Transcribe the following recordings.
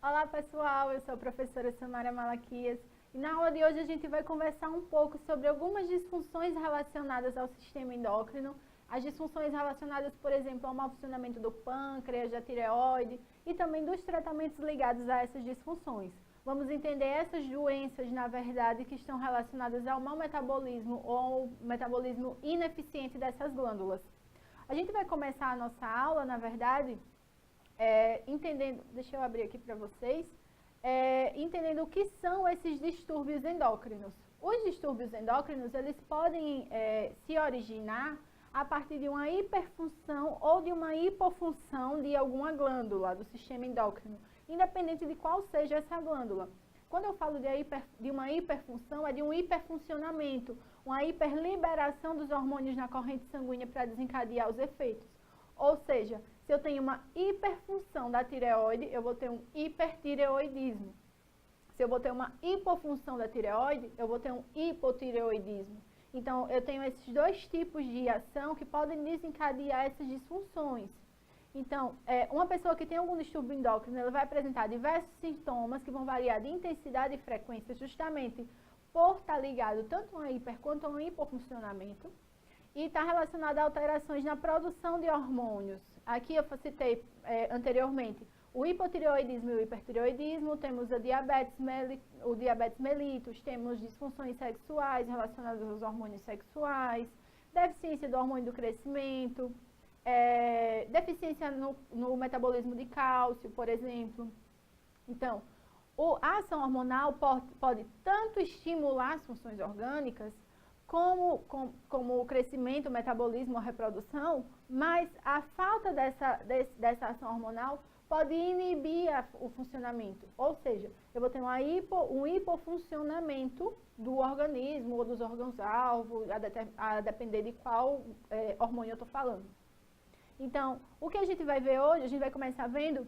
Olá pessoal, eu sou a professora Samara Malaquias e na aula de hoje a gente vai conversar um pouco sobre algumas disfunções relacionadas ao sistema endócrino, as disfunções relacionadas, por exemplo, ao mau funcionamento do pâncreas, da tireoide e também dos tratamentos ligados a essas disfunções. Vamos entender essas doenças, na verdade, que estão relacionadas ao mau metabolismo ou ao metabolismo ineficiente dessas glândulas. A gente vai começar a nossa aula, na verdade, entendendo, deixa eu abrir aqui para vocês, entendendo o que são esses distúrbios endócrinos. Os distúrbios endócrinos, eles podem se originar a partir de uma hiperfunção ou de uma hipofunção de alguma glândula do sistema endócrino, independente de qual seja essa glândula. Quando eu falo de uma hiperfunção, é de um hiperfuncionamento, uma hiperliberação dos hormônios na corrente sanguínea para desencadear os efeitos. Ou seja, se eu tenho uma hiperfunção da tireoide, eu vou ter um hipertireoidismo. Se eu vou ter uma hipofunção da tireoide, eu vou ter um hipotireoidismo. Então, eu tenho esses dois tipos de ação que podem desencadear essas disfunções. Então, uma pessoa que tem algum distúrbio endócrino, ela vai apresentar diversos sintomas que vão variar de intensidade e frequência, justamente por estar ligado tanto a um hiper quanto a um hipofuncionamento. E está relacionado a alterações na produção de hormônios. Aqui eu citei anteriormente o hipotireoidismo e o hipertireoidismo, temos o diabetes mellitus, temos disfunções sexuais relacionadas aos hormônios sexuais, deficiência do hormônio do crescimento, deficiência no metabolismo de cálcio, por exemplo. Então, a ação hormonal pode tanto estimular as funções orgânicas, como o crescimento, o metabolismo, a reprodução, mas a falta dessa ação hormonal pode inibir o funcionamento. Ou seja, eu vou ter um hipofuncionamento do organismo ou dos órgãos-alvo, a depender de qual hormônio eu estou falando. Então, o que a gente vai ver hoje, a gente vai começar vendo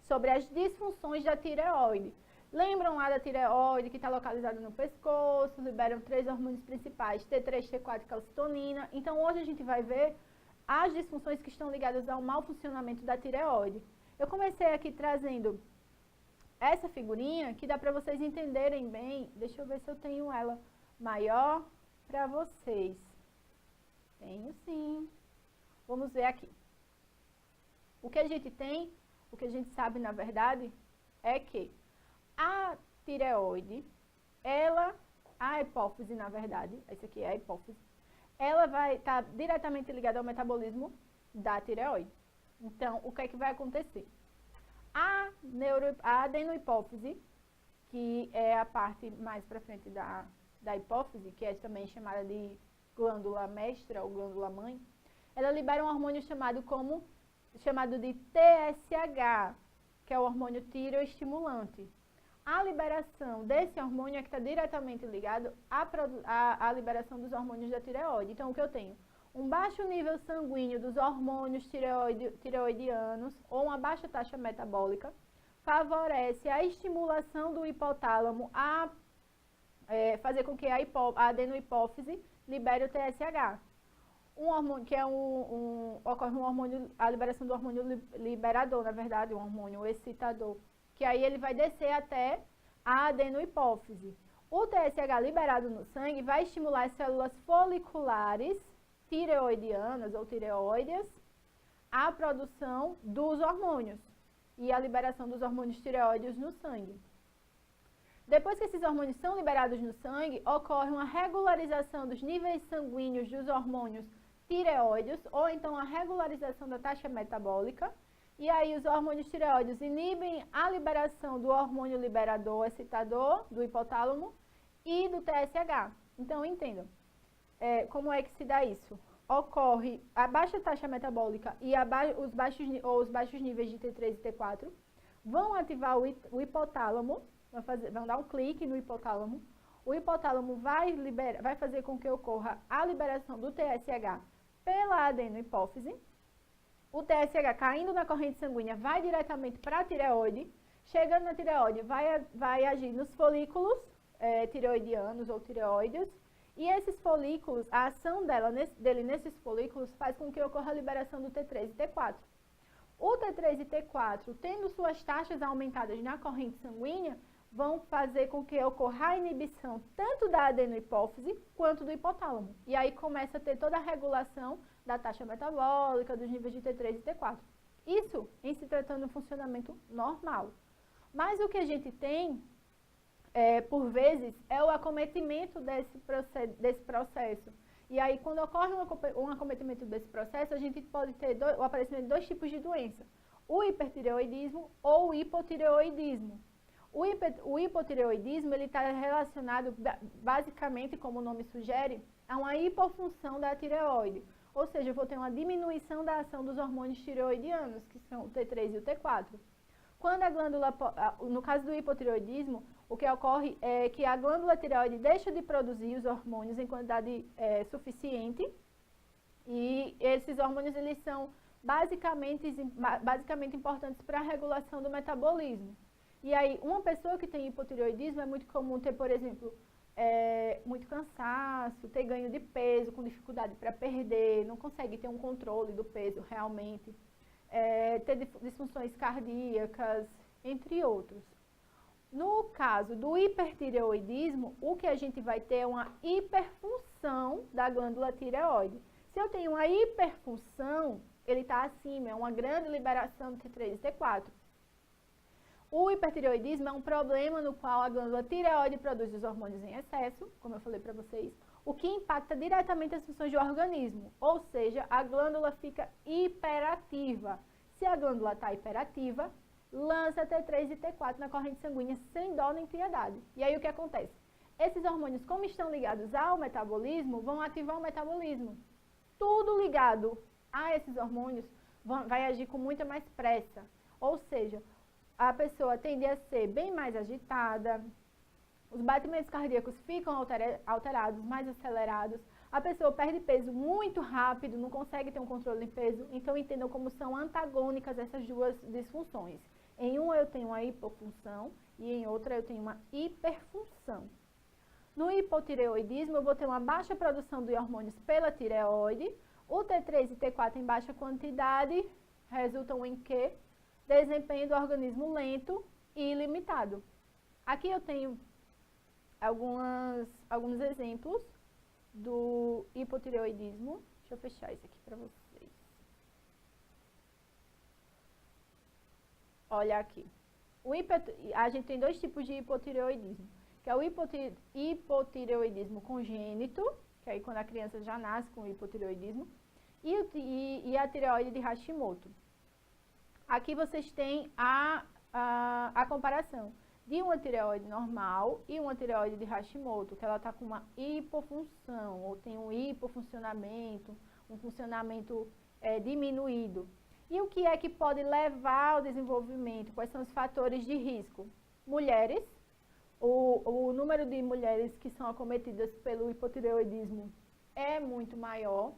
sobre as disfunções da tireoide. Lembram lá da tireoide, que está localizada no pescoço, liberam 3 hormônios principais, T3, T4 e calcitonina. Então, hoje a gente vai ver as disfunções que estão ligadas ao mau funcionamento da tireoide. Eu comecei aqui trazendo essa figurinha, que dá para vocês entenderem bem. Deixa eu ver se eu tenho ela maior para vocês. Tenho sim. Vamos ver aqui. O que a gente tem, o que a gente sabe, na verdade, é que a tireoide, a hipófise, na verdade, essa aqui é a hipófise, ela vai estar diretamente ligada ao metabolismo da tireoide. Então, o que é que vai acontecer? A adenohipófise, que é a parte mais para frente da hipófise, que é também chamada de glândula mestra ou glândula mãe, ela libera um hormônio chamado de TSH, que é o hormônio tireoestimulante. A liberação desse hormônio é que está diretamente ligado à liberação dos hormônios da tireoide. Então, o que eu tenho? Um baixo nível sanguíneo dos hormônios tireoidianos ou uma baixa taxa metabólica favorece a estimulação do hipotálamo a fazer com que a adenohipófise libere o TSH. Um hormônio que ocorre a liberação do hormônio liberador, na verdade, um hormônio excitador, que aí ele vai descer até a adenohipófise. O TSH liberado no sangue vai estimular as células foliculares tireoidianas ou tireoides à produção dos hormônios e a liberação dos hormônios tireoides no sangue. Depois que esses hormônios são liberados no sangue, ocorre uma regularização dos níveis sanguíneos dos hormônios tireoides ou então a regularização da taxa metabólica. E aí os hormônios tireoides inibem a liberação do hormônio liberador excitador, do hipotálamo, e do TSH. Então, entendam, como é que se dá isso? Ocorre a baixa taxa metabólica e os baixos níveis de T3 e T4 vão ativar o hipotálamo, vão dar um clique no hipotálamo. O hipotálamo vai fazer com que ocorra a liberação do TSH pela adenohipófise. O TSH caindo na corrente sanguínea vai diretamente para a tireoide, chegando na tireoide vai agir nos folículos tireoidianos ou tireoides, e esses folículos, a ação dele nesses folículos faz com que ocorra a liberação do T3 e T4. O T3 e T4, tendo suas taxas aumentadas na corrente sanguínea, vão fazer com que ocorra a inibição tanto da adenohipófise quanto do hipotálamo. E aí começa a ter toda a regulação da taxa metabólica, dos níveis de T3 e T4. Isso em se tratando de um funcionamento normal. Mas o que a gente tem, por vezes, é o acometimento desse processo. E aí, quando ocorre um acometimento desse processo, a gente pode ter o aparecimento de 2 tipos de doença. O hipertireoidismo ou o hipotireoidismo. O hipotireoidismo está relacionado, basicamente, como o nome sugere, a uma hipofunção da tireoide. Ou seja, eu vou ter uma diminuição da ação dos hormônios tireoidianos, que são o T3 e o T4. Quando a glândula, no caso do hipotireoidismo, o que ocorre é que a glândula tireoide deixa de produzir os hormônios em quantidade suficiente, e esses hormônios eles são basicamente importantes para a regulação do metabolismo. E aí, uma pessoa que tem hipotireoidismo é muito comum ter, por exemplo, muito cansaço, ter ganho de peso, com dificuldade para perder, não consegue ter um controle do peso realmente, ter disfunções cardíacas, entre outros. No caso do hipertireoidismo, o que a gente vai ter é uma hiperfunção da glândula tireoide. Se eu tenho uma hiperfunção, ele está acima, é uma grande liberação de T3 e T4. O hipertireoidismo é um problema no qual a glândula tireoide produz os hormônios em excesso, como eu falei para vocês, o que impacta diretamente as funções do organismo, ou seja, a glândula fica hiperativa. Se a glândula está hiperativa, lança T3 e T4 na corrente sanguínea sem dó nem piedade. E aí o que acontece? Esses hormônios, como estão ligados ao metabolismo, vão ativar o metabolismo. Tudo ligado a esses hormônios vai agir com muita mais pressa, ou seja, a pessoa tende a ser bem mais agitada, os batimentos cardíacos ficam alterados, mais acelerados, a pessoa perde peso muito rápido, não consegue ter um controle de peso, então entendam como são antagônicas essas duas disfunções. Em uma eu tenho uma hipofunção e em outra eu tenho uma hiperfunção. No hipotireoidismo eu vou ter uma baixa produção de hormônios pela tireoide, o T3 e T4 em baixa quantidade resultam em quê? Desempenho do organismo lento e limitado. Aqui eu tenho alguns exemplos do hipotireoidismo. Deixa eu fechar isso aqui para vocês. Olha aqui. A gente tem 2 tipos de hipotireoidismo, que é o hipotireoidismo congênito, que é aí quando a criança já nasce com hipotireoidismo, e a tireoide de Hashimoto. Aqui vocês têm a comparação de uma tireoide normal e uma tireoide de Hashimoto, que ela está com uma hipofunção, ou tem um hipofuncionamento, um funcionamento diminuído. E o que é que pode levar ao desenvolvimento? Quais são os fatores de risco? Mulheres, o número de mulheres que são acometidas pelo hipotireoidismo é muito maior.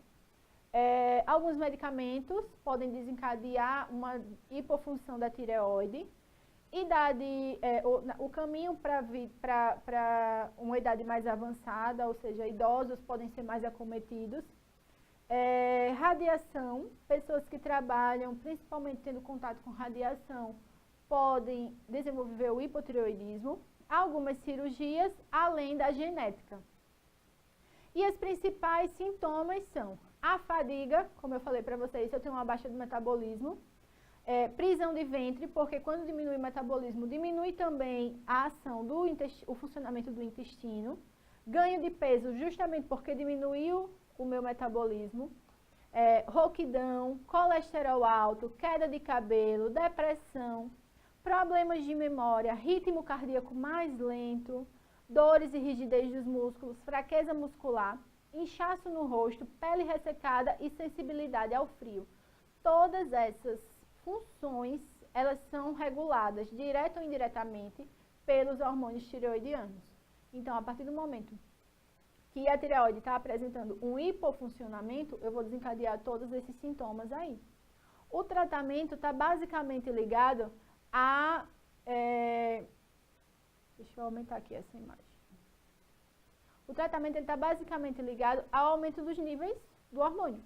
Alguns medicamentos podem desencadear uma hipofunção da tireoide. O caminho para uma idade mais avançada, ou seja, idosos podem ser mais acometidos. Radiação, pessoas que trabalham, principalmente tendo contato com radiação, podem desenvolver o hipotireoidismo. Algumas cirurgias, além da genética. E os principais sintomas são a fadiga, como eu falei para vocês, eu tenho uma baixa do metabolismo, prisão de ventre, porque quando diminui o metabolismo, diminui também a ação o funcionamento do intestino, ganho de peso justamente porque diminuiu o meu metabolismo, rouquidão, colesterol alto, queda de cabelo, depressão, problemas de memória, ritmo cardíaco mais lento, dores e rigidez dos músculos, fraqueza muscular, inchaço no rosto, pele ressecada e sensibilidade ao frio. Todas essas funções, elas são reguladas, direto ou indiretamente, pelos hormônios tireoidianos. Então, a partir do momento que a tireoide está apresentando um hipofuncionamento, eu vou desencadear todos esses sintomas aí. O tratamento está basicamente ligado a... deixa eu aumentar aqui essa imagem. O tratamento está basicamente ligado ao aumento dos níveis do hormônio.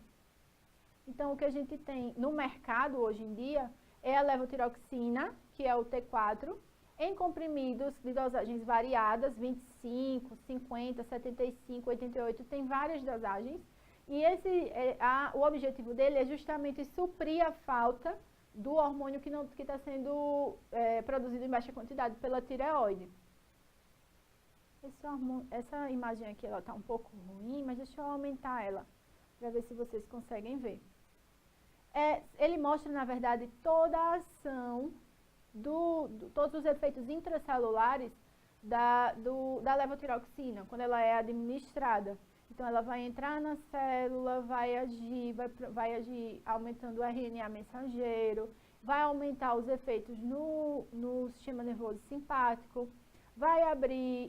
Então, o que a gente tem no mercado hoje em dia é a levotiroxina, que é o T4, em comprimidos de dosagens variadas, 25, 50, 75, 88, tem várias dosagens. E o objetivo dele é justamente suprir a falta do hormônio que está sendo produzido em baixa quantidade pela tireoide. Essa imagem aqui está um pouco ruim, mas deixa eu aumentar ela para ver se vocês conseguem ver. Ele mostra, na verdade, toda a ação, todos os efeitos intracelulares da levotiroxina, quando ela é administrada. Então, ela vai entrar na célula, vai agir aumentando o RNA mensageiro, vai aumentar os efeitos no sistema nervoso simpático, vai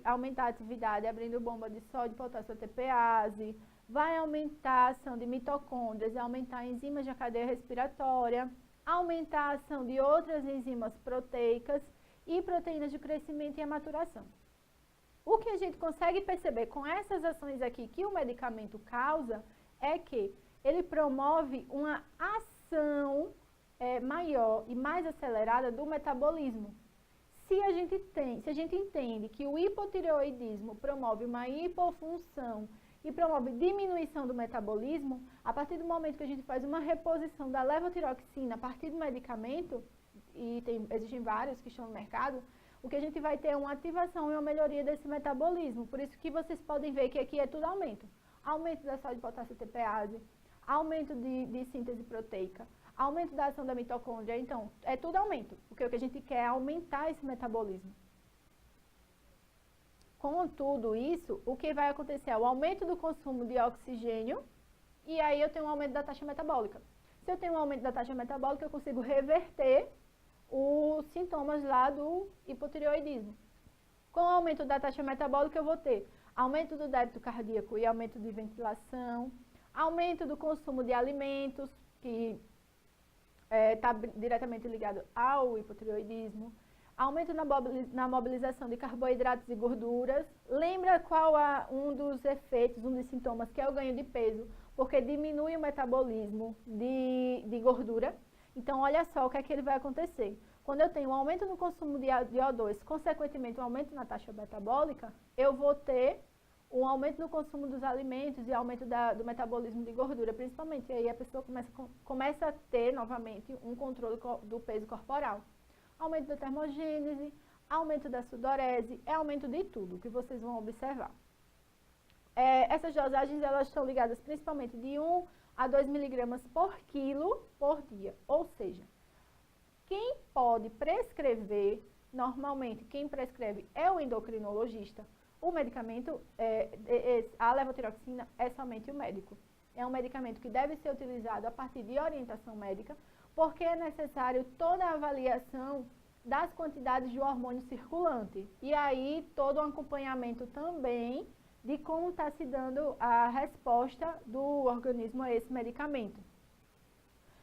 aumentar a atividade abrindo bomba de sódio, potássio, ATPase, vai aumentar a ação de mitocôndrias, aumentar enzimas da cadeia respiratória, aumentar a ação de outras enzimas proteicas e proteínas de crescimento e a maturação. O que a gente consegue perceber com essas ações aqui que o medicamento causa é que ele promove uma ação maior e mais acelerada do metabolismo. Se a gente entende que o hipotireoidismo promove uma hipofunção e promove diminuição do metabolismo, a partir do momento que a gente faz uma reposição da levotiroxina a partir do medicamento, e existem vários que estão no mercado, o que a gente vai ter é uma ativação e uma melhoria desse metabolismo. Por isso que vocês podem ver que aqui é tudo aumento. Aumento da sódio, potássio, ATPase, aumento de síntese proteica, aumento da ação da mitocôndria. Então, é tudo aumento, porque o que a gente quer é aumentar esse metabolismo. Com tudo isso, o que vai acontecer é o aumento do consumo de oxigênio, e aí eu tenho um aumento da taxa metabólica. Se eu tenho um aumento da taxa metabólica, eu consigo reverter os sintomas lá do hipotireoidismo. Com o aumento da taxa metabólica, eu vou ter aumento do débito cardíaco e aumento de ventilação, aumento do consumo de alimentos, que está diretamente ligado ao hipotireoidismo, aumento na mobilização de carboidratos e gorduras. Lembra qual é um dos efeitos, um dos sintomas, que é o ganho de peso, porque diminui o metabolismo de gordura. Então, olha só o que é que ele vai acontecer. Quando eu tenho um aumento no consumo de O2, consequentemente um aumento na taxa metabólica, eu vou ter um aumento no consumo dos alimentos e aumento do metabolismo de gordura, principalmente. E aí a pessoa começa a ter, novamente, um controle do peso corporal. Aumento da termogênese, aumento da sudorese, aumento de tudo que vocês vão observar. Essas dosagens elas estão ligadas principalmente de 1 a 2 miligramas por quilo por dia. Ou seja, quem pode prescrever, normalmente quem prescreve é o endocrinologista. O medicamento, a levotiroxina, é somente o médico. É um medicamento que deve ser utilizado a partir de orientação médica, porque é necessário toda a avaliação das quantidades de hormônio circulante. E aí, todo um acompanhamento também de como está se dando a resposta do organismo a esse medicamento.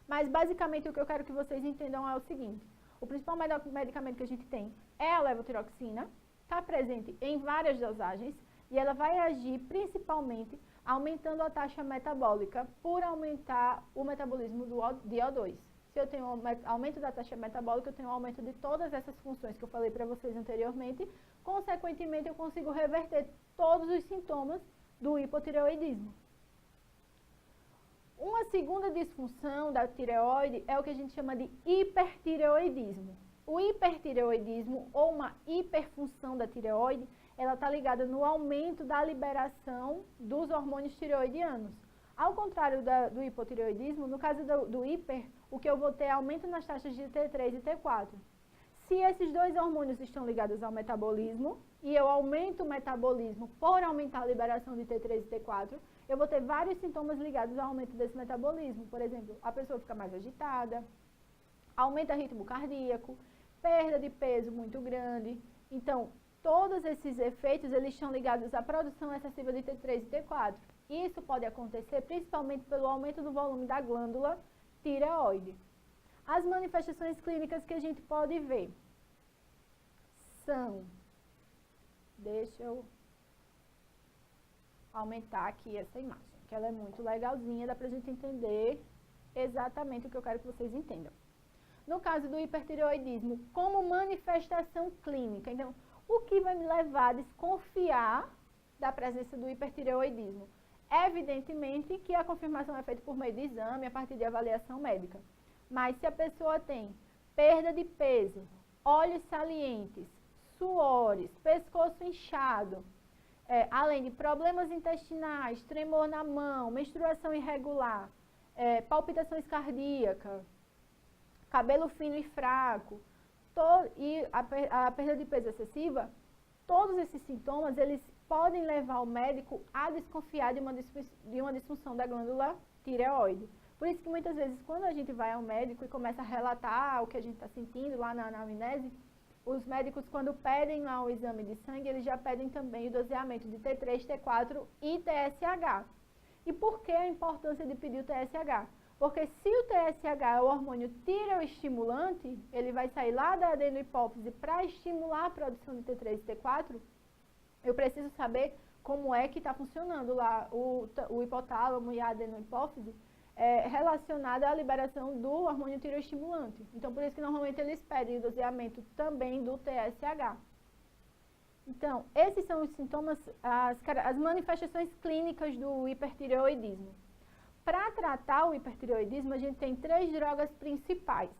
Mas, basicamente, o que eu quero que vocês entendam é o seguinte. O principal medicamento que a gente tem é a levotiroxina, está presente em várias dosagens, e ela vai agir principalmente aumentando a taxa metabólica por aumentar o metabolismo de O2. Se eu tenho um aumento da taxa metabólica, eu tenho um aumento de todas essas funções que eu falei para vocês anteriormente. Consequentemente, eu consigo reverter todos os sintomas do hipotireoidismo. Uma segunda disfunção da tireoide é o que a gente chama de hipertireoidismo. O hipertireoidismo, ou uma hiperfunção da tireoide, ela está ligada no aumento da liberação dos hormônios tireoidianos. Ao contrário do hipotireoidismo, no caso do hiper, o que eu vou ter é aumento nas taxas de T3 e T4. Se esses dois hormônios estão ligados ao metabolismo, e eu aumento o metabolismo por aumentar a liberação de T3 e T4, eu vou ter vários sintomas ligados ao aumento desse metabolismo. Por exemplo, a pessoa fica mais agitada, aumenta o ritmo cardíaco, perda de peso muito grande. Então, todos esses efeitos, eles estão ligados à produção excessiva de T3 e T4. Isso pode acontecer principalmente pelo aumento do volume da glândula tireoide. As manifestações clínicas que a gente pode ver são... Deixa eu aumentar aqui essa imagem, que ela é muito legalzinha, dá pra gente entender exatamente o que eu quero que vocês entendam. No caso do hipertireoidismo, como manifestação clínica, então, o que vai me levar a desconfiar da presença do hipertireoidismo? Evidentemente que a confirmação é feita por meio de exame, a partir de avaliação médica. Mas se a pessoa tem perda de peso, olhos salientes, suores, pescoço inchado, além de problemas intestinais, tremor na mão, menstruação irregular, palpitações cardíacas, cabelo fino e fraco, e a perda de peso excessiva, todos esses sintomas, eles podem levar o médico a desconfiar de uma disfunção da glândula tireoide. Por isso que muitas vezes, quando a gente vai ao médico e começa a relatar o que a gente está sentindo lá na anamnese, os médicos, quando pedem lá o exame de sangue, eles já pedem também o doseamento de T3, T4 e TSH. E por que a importância de pedir o TSH? Porque se o TSH é o hormônio tireoestimulante, ele vai sair lá da adenohipófise para estimular a produção de T3 e T4, eu preciso saber como é que está funcionando lá o hipotálamo e a adenohipófise relacionada à liberação do hormônio tireoestimulante. Então, por isso que normalmente eles pedem o doseamento também do TSH. Então, esses são os sintomas, as manifestações clínicas do hipertireoidismo. Para tratar o hipertireoidismo, a gente tem 3 drogas principais.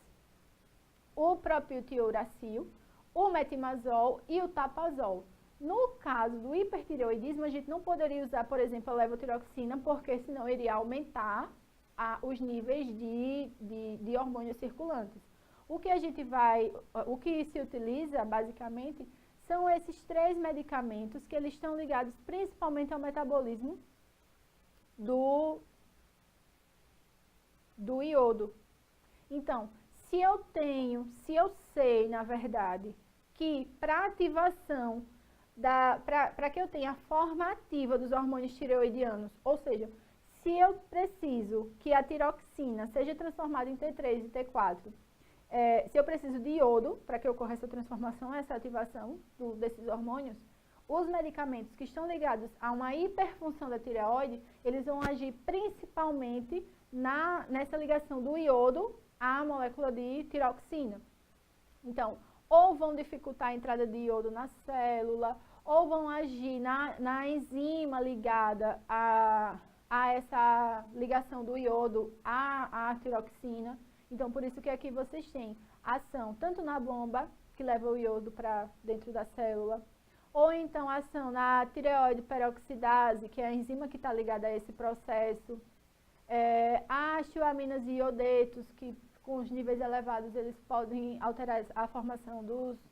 O propiltiuracil, o metimazol e o tapazol. No caso do hipertireoidismo, a gente não poderia usar, por exemplo, a levotiroxina, porque senão iria aumentar os níveis de hormônios circulantes. O que se utiliza, basicamente, são esses 3 medicamentos que eles estão ligados principalmente ao metabolismo do iodo. Então, se eu sei, na verdade, que para ativação, para que eu tenha a forma ativa dos hormônios tireoidianos, ou seja, se eu preciso que a tiroxina seja transformada em T3 e T4, se eu preciso de iodo para que ocorra essa transformação, essa ativação desses hormônios, os medicamentos que estão ligados a uma hiperfunção da tireoide, eles vão agir principalmente nessa ligação do iodo à molécula de tiroxina. Então, ou vão dificultar a entrada de iodo na célula, ou vão agir na enzima ligada a essa ligação do iodo à tiroxina. Então, por isso que aqui vocês têm ação tanto na bomba, que leva o iodo para dentro da célula, ou então ação na tireoide peroxidase, que é a enzima que está ligada a esse processo, as tioaminas e iodetos, que com os níveis elevados eles podem alterar a formação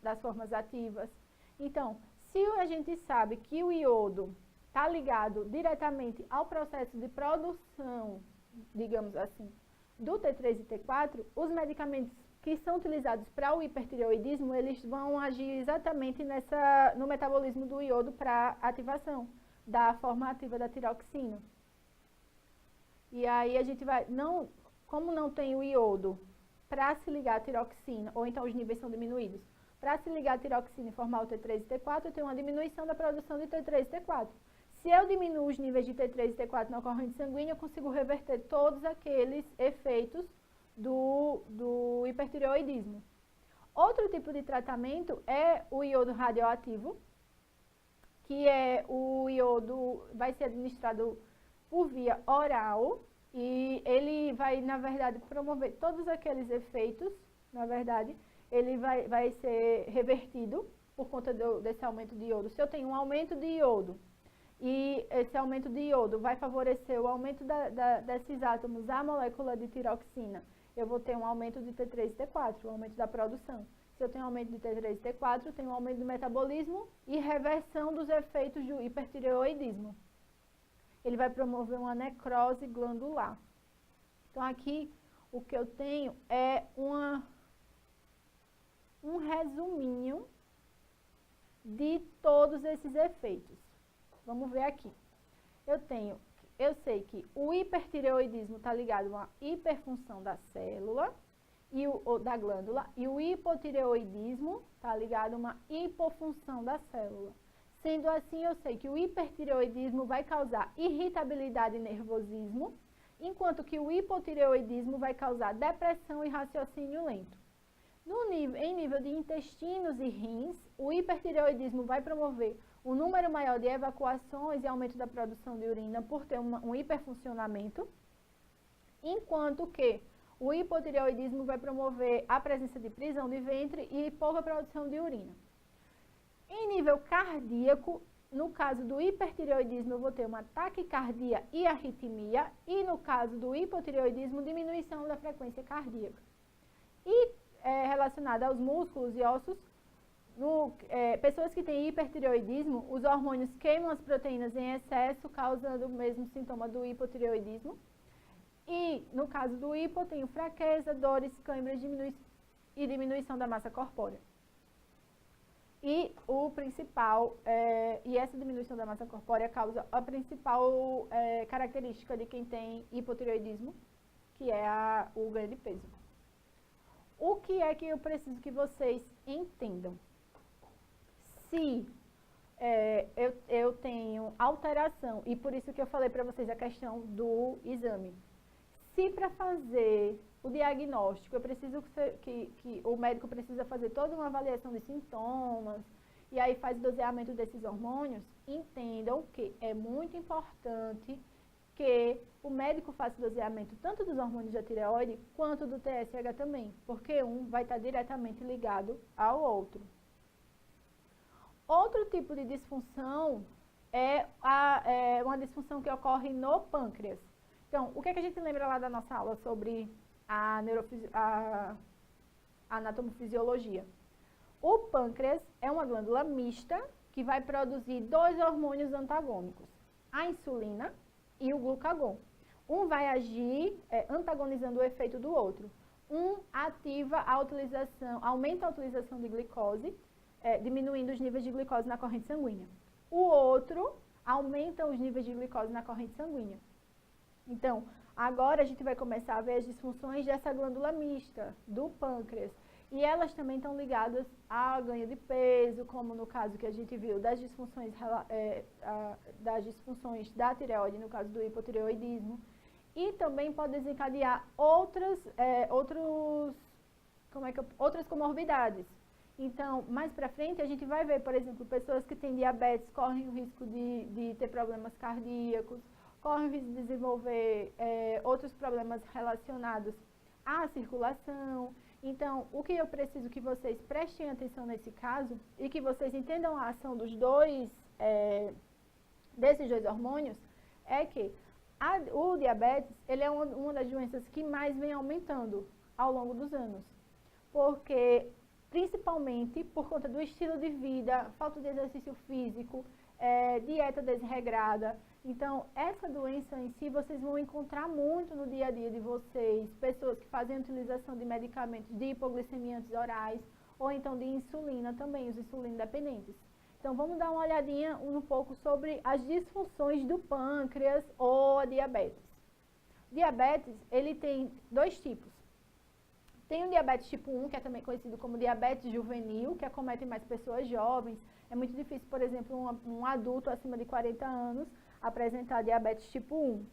das formas ativas. Então, se a gente sabe que o iodo está ligado diretamente ao processo de produção, digamos assim, do T3 e T4, os medicamentos que são utilizados para o hipertireoidismo, eles vão agir exatamente no metabolismo do iodo para ativação da forma ativa da tiroxina. E aí a gente vai, como não tem o iodo para se ligar à tiroxina, ou então os níveis são diminuídos, para se ligar à tiroxina e formar o T3 e T4, eu tenho uma diminuição da produção de T3 e T4. Se eu diminuo os níveis de T3 e T4 na corrente sanguínea, eu consigo reverter todos aqueles efeitos do hipertireoidismo. Outro tipo de tratamento é o iodo radioativo, que o iodo vai ser administrado por via oral e ele vai, na verdade, promover todos aqueles efeitos, na verdade, ele vai ser revertido por conta desse aumento de iodo. Se eu tenho um aumento de iodo, e esse aumento de iodo vai favorecer o aumento desses átomos à molécula de tiroxina, eu vou ter um aumento de T3 e T4, um aumento da produção. Se eu tenho um aumento de T3 e T4, eu tenho um aumento do metabolismo e reversão dos efeitos do hipertireoidismo. Ele vai promover uma necrose glandular. Então, aqui, o que eu tenho é um resuminho de todos esses efeitos. Vamos ver aqui. Eu sei que o hipertireoidismo está ligado a uma hiperfunção da célula, da glândula, e o hipotireoidismo está ligado a uma hipofunção da célula. Sendo assim, eu sei que o hipertireoidismo vai causar irritabilidade e nervosismo, enquanto que o hipotireoidismo vai causar depressão e raciocínio lento. Em nível de intestinos e rins, o hipertireoidismo vai promover um número maior de evacuações e aumento da produção de urina por ter um hiperfuncionamento, enquanto que o hipotireoidismo vai promover a presença de prisão de ventre e pouca produção de urina. Em nível cardíaco, no caso do hipertireoidismo, eu vou ter uma taquicardia e arritmia, e no caso do hipotireoidismo, diminuição da frequência cardíaca. E relacionada aos músculos e ossos, pessoas que têm hipertireoidismo, os hormônios queimam as proteínas em excesso, causando o mesmo sintoma do hipotireoidismo. E, no caso do hipo, tenho fraqueza, dores, câimbras e diminuição da massa corpórea. E essa diminuição da massa corpórea causa a principal característica de quem tem hipotireoidismo, que é o ganho de peso. O que é que eu preciso que vocês entendam? Se eu tenho alteração, e por isso que eu falei para vocês a questão do exame. Se para fazer o diagnóstico, eu preciso que o médico precisa fazer toda uma avaliação de sintomas, e aí faz o doseamento desses hormônios, entendam que é muito importante que o médico faça o doseamento tanto dos hormônios da tireoide quanto do TSH também, porque um vai estar diretamente ligado ao outro. Outro tipo de disfunção é uma disfunção que ocorre no pâncreas. Então, o que é que a gente lembra lá da nossa aula sobre a anatomofisiologia? O pâncreas é uma glândula mista que vai produzir dois hormônios antagônicos, a insulina e o glucagon. Um vai agir antagonizando o efeito do outro. Um ativa aumenta a utilização de glicose, diminuindo os níveis de glicose na corrente sanguínea. O outro aumenta os níveis de glicose na corrente sanguínea. Então, agora a gente vai começar a ver as disfunções dessa glândula mista, do pâncreas. E elas também estão ligadas ao ganho de peso, como no caso que a gente viu das disfunções da tireoide, no caso do hipotireoidismo. E também pode desencadear outras comorbidades. Então, mais para frente, a gente vai ver, por exemplo, pessoas que têm diabetes correm o risco de ter problemas cardíacos, correm o risco de desenvolver outros problemas relacionados à circulação. Então, o que eu preciso que vocês prestem atenção nesse caso e que vocês entendam a ação desses dois hormônios é que o diabetes ele é uma das doenças que mais vem aumentando ao longo dos anos, porque principalmente por conta do estilo de vida, falta de exercício físico, dieta desregrada. Então, essa doença em si, vocês vão encontrar muito no dia a dia de vocês, pessoas que fazem utilização de medicamentos de hipoglicemiantes orais, ou então de insulina também, os insulino dependentes. Então, vamos dar uma olhadinha um pouco sobre as disfunções do pâncreas ou a diabetes. Diabetes, ele tem dois tipos. Tem o diabetes tipo 1, que é também conhecido como diabetes juvenil, que acomete mais pessoas jovens. É muito difícil, por exemplo, um adulto acima de 40 anos apresentar diabetes tipo 1.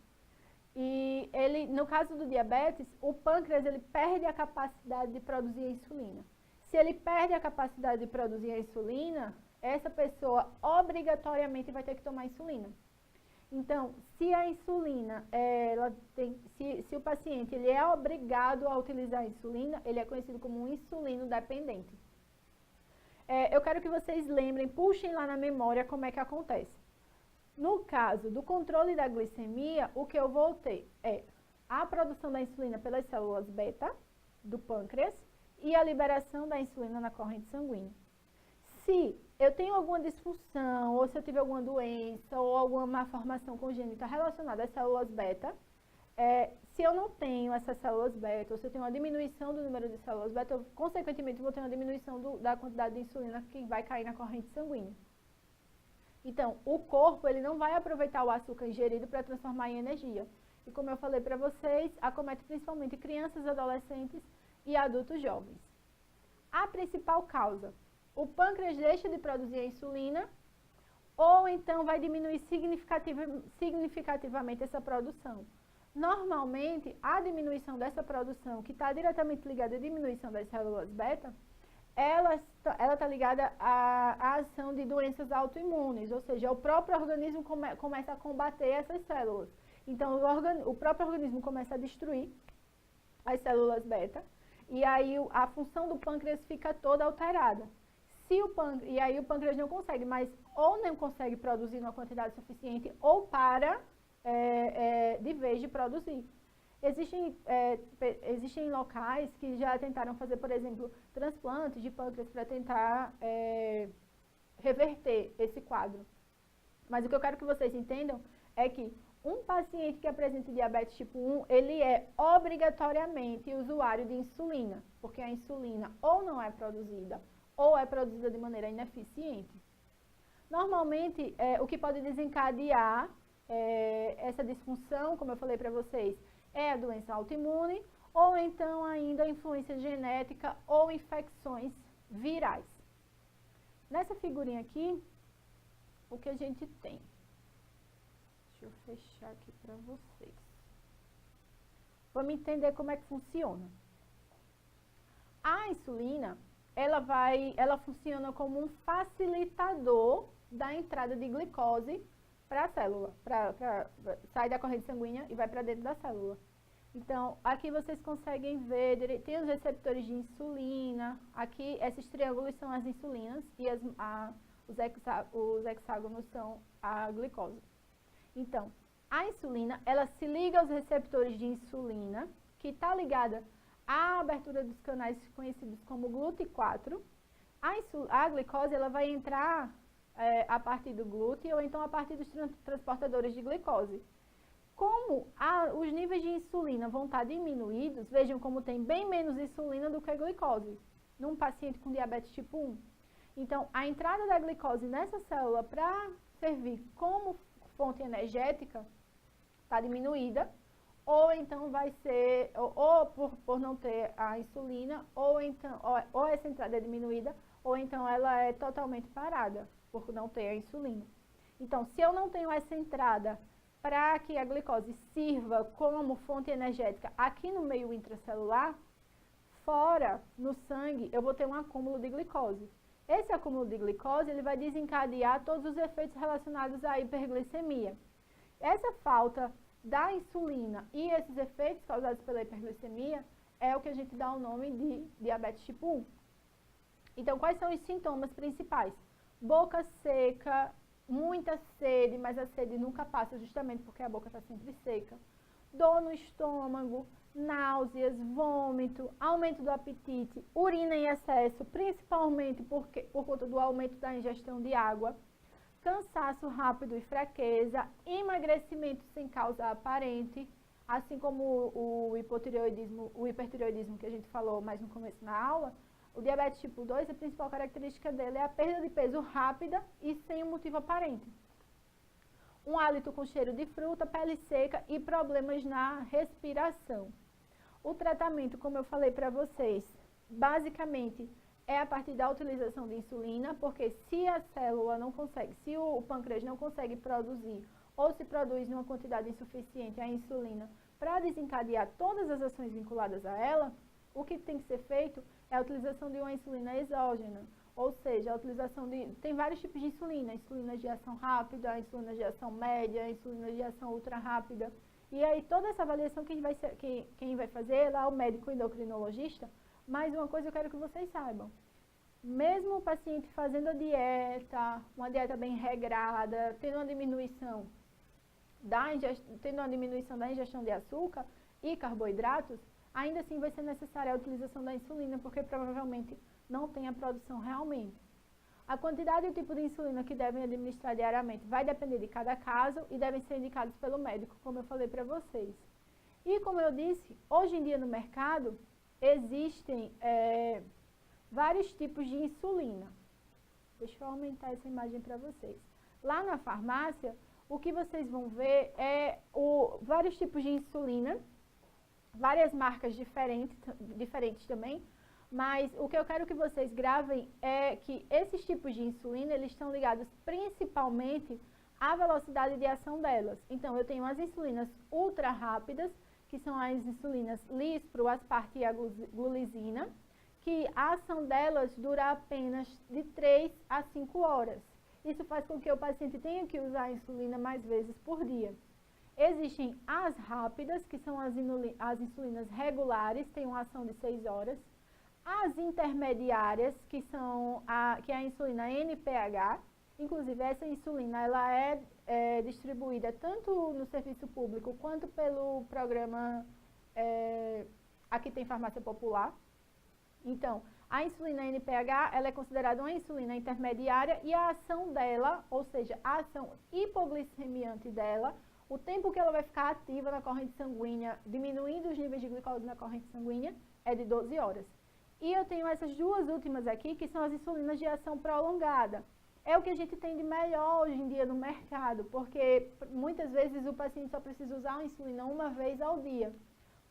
E no caso do diabetes, o pâncreas ele perde a capacidade de produzir a insulina. Se ele perde a capacidade de produzir a insulina, essa pessoa obrigatoriamente vai ter que tomar insulina. Então, se a insulina, se o paciente ele é obrigado a utilizar a insulina, ele é conhecido como um insulino dependente. Eu quero que vocês lembrem, puxem lá na memória como é que acontece. No caso do controle da glicemia, o que eu vou ter é a produção da insulina pelas células beta do pâncreas e a liberação da insulina na corrente sanguínea. Se eu tenho alguma disfunção, ou se eu tive alguma doença, ou alguma malformação congênita relacionada às células beta, se eu não tenho essas células beta, ou se eu tenho uma diminuição do número de células beta, eu, consequentemente, vou ter uma diminuição da quantidade de insulina que vai cair na corrente sanguínea. Então, o corpo ele não vai aproveitar o açúcar ingerido para transformar em energia. E como eu falei para vocês, acomete principalmente crianças, adolescentes e adultos jovens. A principal causa, o pâncreas deixa de produzir a insulina ou então vai diminuir significativamente essa produção. Normalmente, a diminuição dessa produção, que está diretamente ligada à diminuição das células beta, ela está ligada à ação de doenças autoimunes, ou seja, o próprio organismo começa a combater essas células. Então, o próprio organismo começa a destruir as células beta, e aí a função do pâncreas fica toda alterada. E aí o pâncreas não consegue, mas ou não consegue produzir uma quantidade suficiente, ou para de vez de produzir. Existem locais que já tentaram fazer, por exemplo, transplantes de pâncreas para tentar reverter esse quadro. Mas o que eu quero que vocês entendam é que um paciente que apresenta diabetes tipo 1, ele é obrigatoriamente usuário de insulina, porque a insulina ou não é produzida, ou é produzida de maneira ineficiente. Normalmente, o que pode desencadear essa disfunção, como eu falei para vocês, é a doença autoimune, ou então ainda a influência genética ou infecções virais. Nessa figurinha aqui, o que a gente tem? Deixa eu fechar aqui para vocês. Vamos entender como é que funciona. A insulina, ela funciona como um facilitador da entrada de glicose para a célula, sai da corrente sanguínea e vai para dentro da célula. Então, aqui vocês conseguem ver, tem os receptores de insulina, aqui esses triângulos são as insulinas e os hexágonos são a glicose. Então, a insulina, ela se liga aos receptores de insulina, que está ligada à abertura dos canais conhecidos como GLUT4. A glicose, ela vai entrar a partir do glúten ou então a partir dos transportadores de glicose. Como os níveis de insulina vão estar diminuídos, vejam como tem bem menos insulina do que glicose, num paciente com diabetes tipo 1. Então, a entrada da glicose nessa célula para servir como fonte energética está diminuída, ou então vai ser, ou por não ter a insulina, ou então, ou essa entrada é diminuída, ou então ela é totalmente parada, por não ter a insulina. Então, se eu não tenho essa entrada para que a glicose sirva como fonte energética aqui no meio intracelular, fora, no sangue, eu vou ter um acúmulo de glicose. Esse acúmulo de glicose, ele vai desencadear todos os efeitos relacionados à hiperglicemia. Essa falta da insulina e esses efeitos causados pela hiperglicemia é o que a gente dá o nome de diabetes tipo 1. Então, quais são os sintomas principais? Boca seca, muita sede, mas a sede nunca passa justamente porque a boca está sempre seca. Dor no estômago, náuseas, vômito, aumento do apetite, urina em excesso, principalmente por conta do aumento da ingestão de água, cansaço rápido e fraqueza, emagrecimento sem causa aparente, assim como o hipertireoidismo que a gente falou mais no começo na aula. O diabetes tipo 2, a principal característica dele é a perda de peso rápida e sem um motivo aparente. Um hálito com cheiro de fruta, pele seca e problemas na respiração. O tratamento, como eu falei para vocês, basicamente é a partir da utilização de insulina, porque se a célula não consegue, se o pâncreas não consegue produzir ou se produz numa quantidade insuficiente a insulina para desencadear todas as ações vinculadas a ela, o que tem que ser feito é a utilização de uma insulina exógena, ou seja, a utilização de... Tem vários tipos de insulina, insulina de ação rápida, insulina de ação média, insulina de ação ultra rápida. E aí toda essa avaliação quem vai fazer é lá o médico endocrinologista, mas uma coisa eu quero que vocês saibam. Mesmo o paciente fazendo a dieta, uma dieta bem regrada, tendo uma diminuição da ingestão de açúcar e carboidratos, ainda assim vai ser necessária a utilização da insulina, porque provavelmente não tem a produção realmente. A quantidade e o tipo de insulina que devem administrar diariamente vai depender de cada caso e devem ser indicados pelo médico, como eu falei para vocês. E como eu disse, hoje em dia no mercado existem vários tipos de insulina. Deixa eu aumentar essa imagem para vocês. Lá na farmácia, o que vocês vão ver é vários tipos de insulina, várias marcas diferentes também, mas o que eu quero que vocês gravem é que esses tipos de insulina, eles estão ligados principalmente a velocidade de ação delas. Então, eu tenho as insulinas ultra rápidas, que são as insulinas lispro, aspartate e a glulisina, que a ação delas dura apenas de 3 a 5 horas. Isso faz com que o paciente tenha que usar a insulina mais vezes por dia. Existem as rápidas, que são as insulinas regulares, têm uma ação de 6 horas. As intermediárias, que é a insulina NPH, inclusive essa insulina ela é distribuída tanto no serviço público quanto pelo programa Aqui Tem Farmácia Popular. Então, a insulina NPH ela é considerada uma insulina intermediária e a ação dela, ou seja, a ação hipoglicemiante dela, o tempo que ela vai ficar ativa na corrente sanguínea, diminuindo os níveis de glicose na corrente sanguínea, é de 12 horas. E eu tenho essas duas últimas aqui, que são as insulinas de ação prolongada. É o que a gente tem de melhor hoje em dia no mercado, porque muitas vezes o paciente só precisa usar a insulina uma vez ao dia,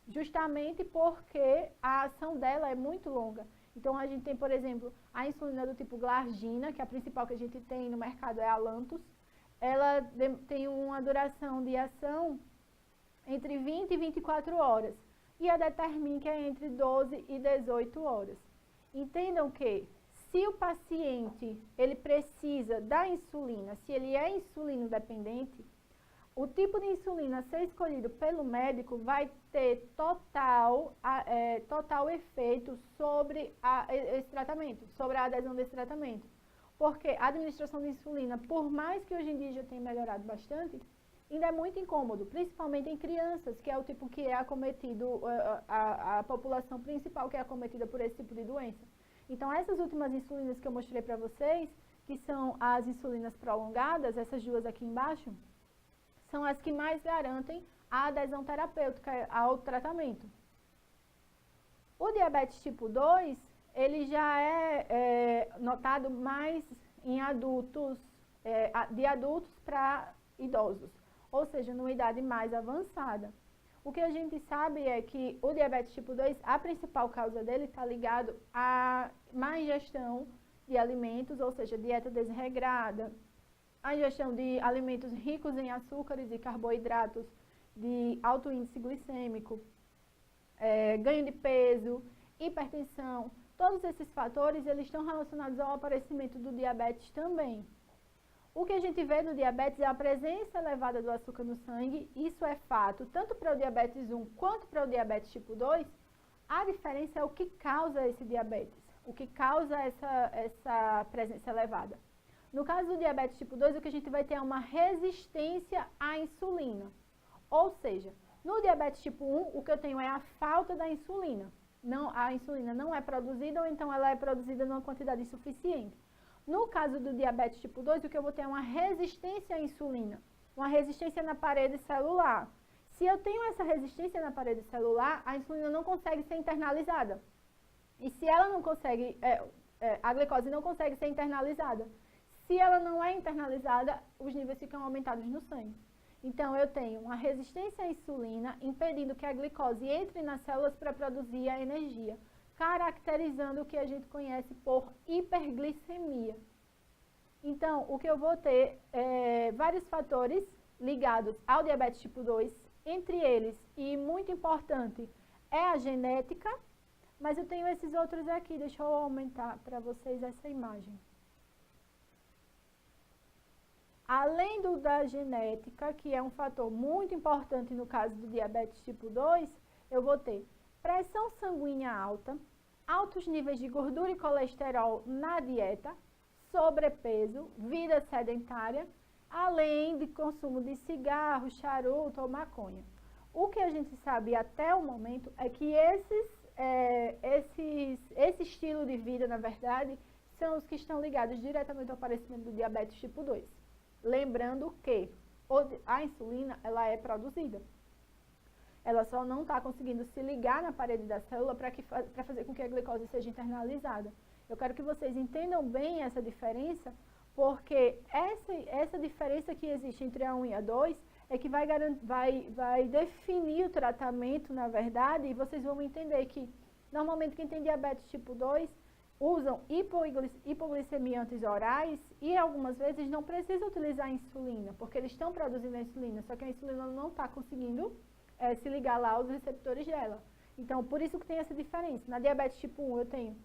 justamente porque a ação dela é muito longa. Então, a gente tem, por exemplo, a insulina do tipo glargina, que a principal que a gente tem no mercado é a Lantus. Ela tem uma duração de ação entre 20 e 24 horas. E a Determin, que é entre 12 e 18 horas. Entendam que, se o paciente ele precisa da insulina, se ele é insulino dependente, o tipo de insulina a ser escolhido pelo médico vai ter total efeito sobre esse tratamento, sobre a adesão desse tratamento. Porque a administração de insulina, por mais que hoje em dia já tenha melhorado bastante, ainda é muito incômodo, principalmente em crianças, que é o tipo que é acometido, a população principal que é acometida por esse tipo de doença. Então, essas últimas insulinas que eu mostrei para vocês, que são as insulinas prolongadas, essas duas aqui embaixo, são as que mais garantem a adesão terapêutica ao tratamento. O diabetes tipo 2, ele já é notado mais em adultos, de adultos para idosos, ou seja, numa idade mais avançada. O que a gente sabe é que o diabetes tipo 2, a principal causa dele está ligado à má ingestão de alimentos, ou seja, dieta desregrada, a ingestão de alimentos ricos em açúcares e carboidratos de alto índice glicêmico, ganho de peso, hipertensão. Todos esses fatores eles estão relacionados ao aparecimento do diabetes também. O que a gente vê no diabetes é a presença elevada do açúcar no sangue, isso é fato, tanto para o diabetes 1 quanto para o diabetes tipo 2, a diferença é o que causa esse diabetes, o que causa essa presença elevada. No caso do diabetes tipo 2, o que a gente vai ter é uma resistência à insulina, ou seja, no diabetes tipo 1, o que eu tenho é a falta da insulina, a insulina não é produzida ou então ela é produzida numa quantidade insuficiente. No caso do diabetes tipo 2, o que eu vou ter é uma resistência à insulina, uma resistência na parede celular. Se eu tenho essa resistência na parede celular, a insulina não consegue ser internalizada. E se ela não consegue, a glicose não consegue ser internalizada. Se ela não é internalizada, os níveis ficam aumentados no sangue. Então, eu tenho uma resistência à insulina, impedindo que a glicose entre nas células para produzir a energia, caracterizando o que a gente conhece por hiperglicemia. Então, o que eu vou ter é vários fatores ligados ao diabetes tipo 2, entre eles, e muito importante, é a genética, mas eu tenho esses outros aqui, deixa eu aumentar para vocês essa imagem. Além da genética, que é um fator muito importante no caso do diabetes tipo 2, eu vou ter pressão sanguínea alta, altos níveis de gordura e colesterol na dieta, sobrepeso, vida sedentária, além de consumo de cigarro, charuto ou maconha. O que a gente sabe até o momento é que esse estilo de vida, na verdade, são os que estão ligados diretamente ao aparecimento do diabetes tipo 2. Lembrando que a insulina ela é produzida. Ela só não está conseguindo se ligar na parede da célula para fazer com que a glicose seja internalizada. Eu quero que vocês entendam bem essa diferença, porque essa diferença que existe entre a 1 e a 2 é que vai definir o tratamento, na verdade, e vocês vão entender que, normalmente, quem tem diabetes tipo 2 usam hipoglicemiantes orais e algumas vezes não precisam utilizar a insulina, porque eles estão produzindo a insulina, só que a insulina não está conseguindo se ligar lá aos receptores dela. Então, por isso que tem essa diferença. Na diabetes tipo 1, eu tenho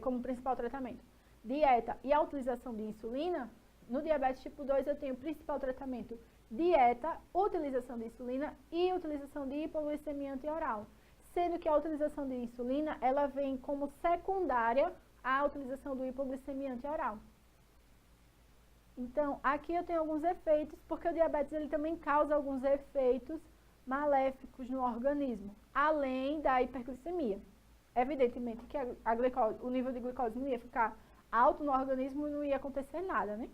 como principal tratamento dieta e a utilização de insulina. No diabetes tipo 2, eu tenho principal tratamento dieta, utilização de insulina e utilização de hipoglicemiante oral. Sendo que a utilização de insulina, ela vem como secundária à utilização do hipoglicemiante oral. Então, aqui eu tenho alguns efeitos, porque o diabetes ele também causa alguns efeitos maléficos no organismo, além da hiperglicemia. Evidentemente que o nível de glicose não ia ficar alto no organismo e não ia acontecer nada, né?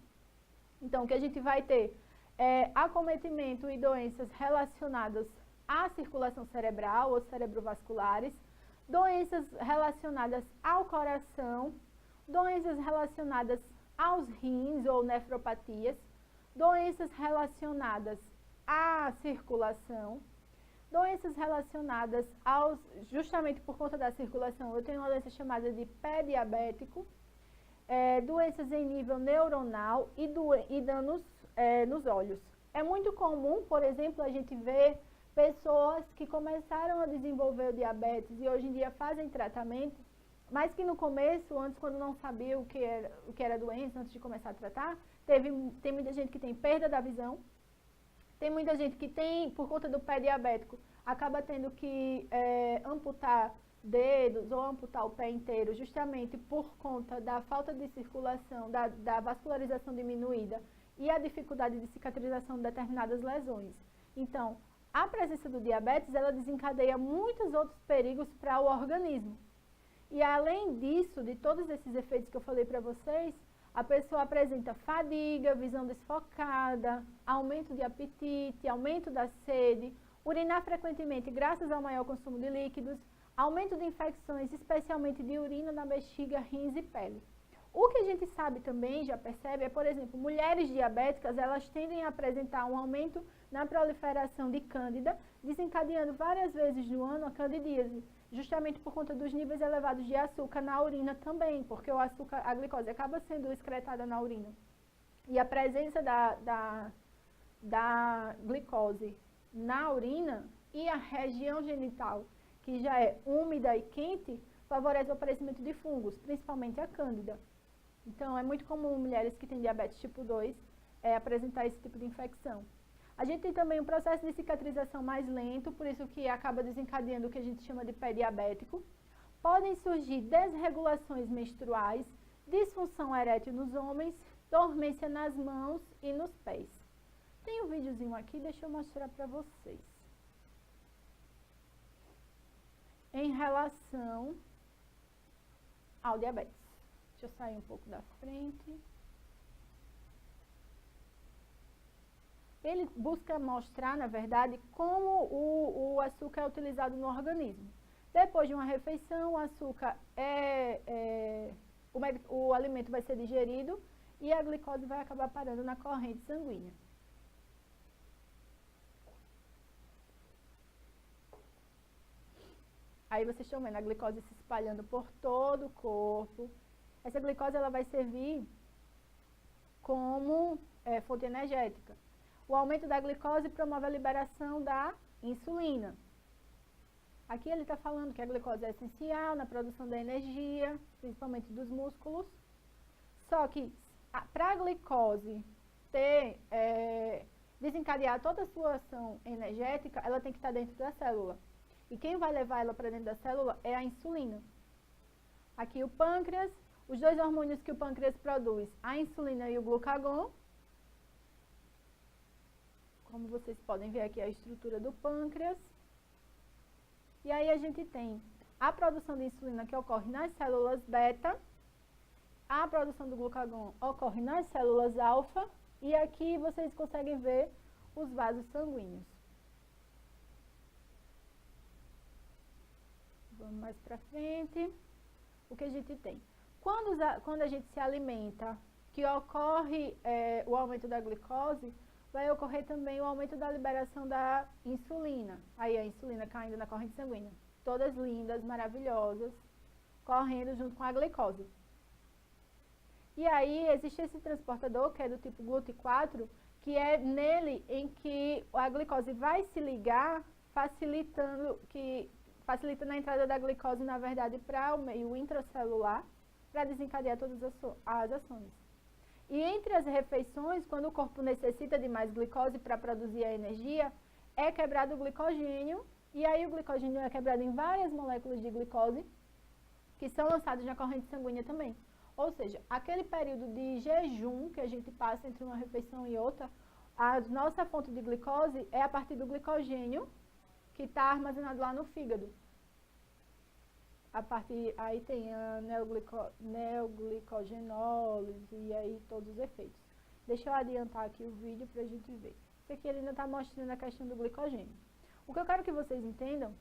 Então, o que a gente vai ter é acometimento e doenças relacionadas à circulação cerebral ou cerebrovasculares, doenças relacionadas ao coração, doenças relacionadas aos rins ou nefropatias, doenças relacionadas à circulação, doenças relacionadas justamente por conta da circulação, eu tenho uma doença chamada de pé diabético, doenças em nível neuronal e danos nos olhos. É muito comum, por exemplo, a gente ver pessoas que começaram a desenvolver o diabetes e hoje em dia fazem tratamento, mas que no começo, antes, quando não sabia o que era doença, antes de começar a tratar, tem muita gente que tem perda da visão, tem muita gente que tem, por conta do pé diabético, acaba tendo que amputar dedos ou amputar o pé inteiro, justamente por conta da falta de circulação, da vascularização diminuída e a dificuldade de cicatrização de determinadas lesões. Então, a presença do diabetes, ela desencadeia muitos outros perigos para o organismo. E além disso, de todos esses efeitos que eu falei para vocês, a pessoa apresenta fadiga, visão desfocada, aumento de apetite, aumento da sede, urinar frequentemente graças ao maior consumo de líquidos, aumento de infecções, especialmente de urina na bexiga, rins e pele. O que a gente sabe também, já percebe, é, por exemplo, mulheres diabéticas, elas tendem a apresentar um aumento na proliferação de cândida, desencadeando várias vezes no ano a candidíase, justamente por conta dos níveis elevados de açúcar na urina também, porque a glicose acaba sendo excretada na urina. E a presença da glicose na urina e a região genital, que já é úmida e quente, favorece o aparecimento de fungos, principalmente a cândida. Então, é muito comum mulheres que têm diabetes tipo 2 apresentar esse tipo de infecção. A gente tem também um processo de cicatrização mais lento, por isso que acaba desencadeando o que a gente chama de pé diabético. Podem surgir desregulações menstruais, disfunção erétil nos homens, dormência nas mãos e nos pés. Tem um videozinho aqui, deixa eu mostrar para vocês. Em relação ao diabetes. Deixa eu sair um pouco da frente. Ele busca mostrar, na verdade, como o açúcar é utilizado no organismo. Depois de uma refeição, o açúcar o alimento vai ser digerido e a glicose vai acabar parando na corrente sanguínea. Aí vocês estão vendo a glicose se espalhando por todo o corpo. Essa glicose ela vai servir como fonte energética. O aumento da glicose promove a liberação da insulina. Aqui ele está falando que a glicose é essencial na produção da energia, principalmente dos músculos. Só que para a glicose desencadear toda a sua ação energética, ela tem que estar dentro da célula. E quem vai levar ela para dentro da célula é a insulina. Aqui o pâncreas, os dois hormônios que o pâncreas produz, a insulina e o glucagon. Como vocês podem ver aqui a estrutura do pâncreas. E aí a gente tem a produção de insulina que ocorre nas células beta, a produção do glucagon ocorre nas células alfa, e aqui vocês conseguem ver os vasos sanguíneos. Vamos mais para frente. O que a gente tem? Quando a gente se alimenta, que ocorre o aumento da glicose, vai ocorrer também o aumento da liberação da insulina. Aí a insulina caindo na corrente sanguínea. Todas lindas, maravilhosas. correndo junto com a glicose. E aí existe esse transportador, que é do tipo GLUT4, que é nele em que a glicose vai se ligar, facilitando a entrada da glicose, na verdade, para o meio intracelular, para desencadear todas as ações. E entre as refeições, quando o corpo necessita de mais glicose para produzir a energia, é quebrado o glicogênio, e aí o glicogênio é quebrado em várias moléculas de glicose, que são lançadas na corrente sanguínea também. Ou seja, aquele período de jejum que a gente passa entre uma refeição e outra, a nossa fonte de glicose é a partir do glicogênio que está armazenado lá no fígado. Aí tem a neoglicogenólise e aí todos os efeitos. Deixa eu adiantar aqui o vídeo para a gente ver. Isso aqui ele ainda está mostrando a questão do glicogênio. O que eu quero que vocês entendam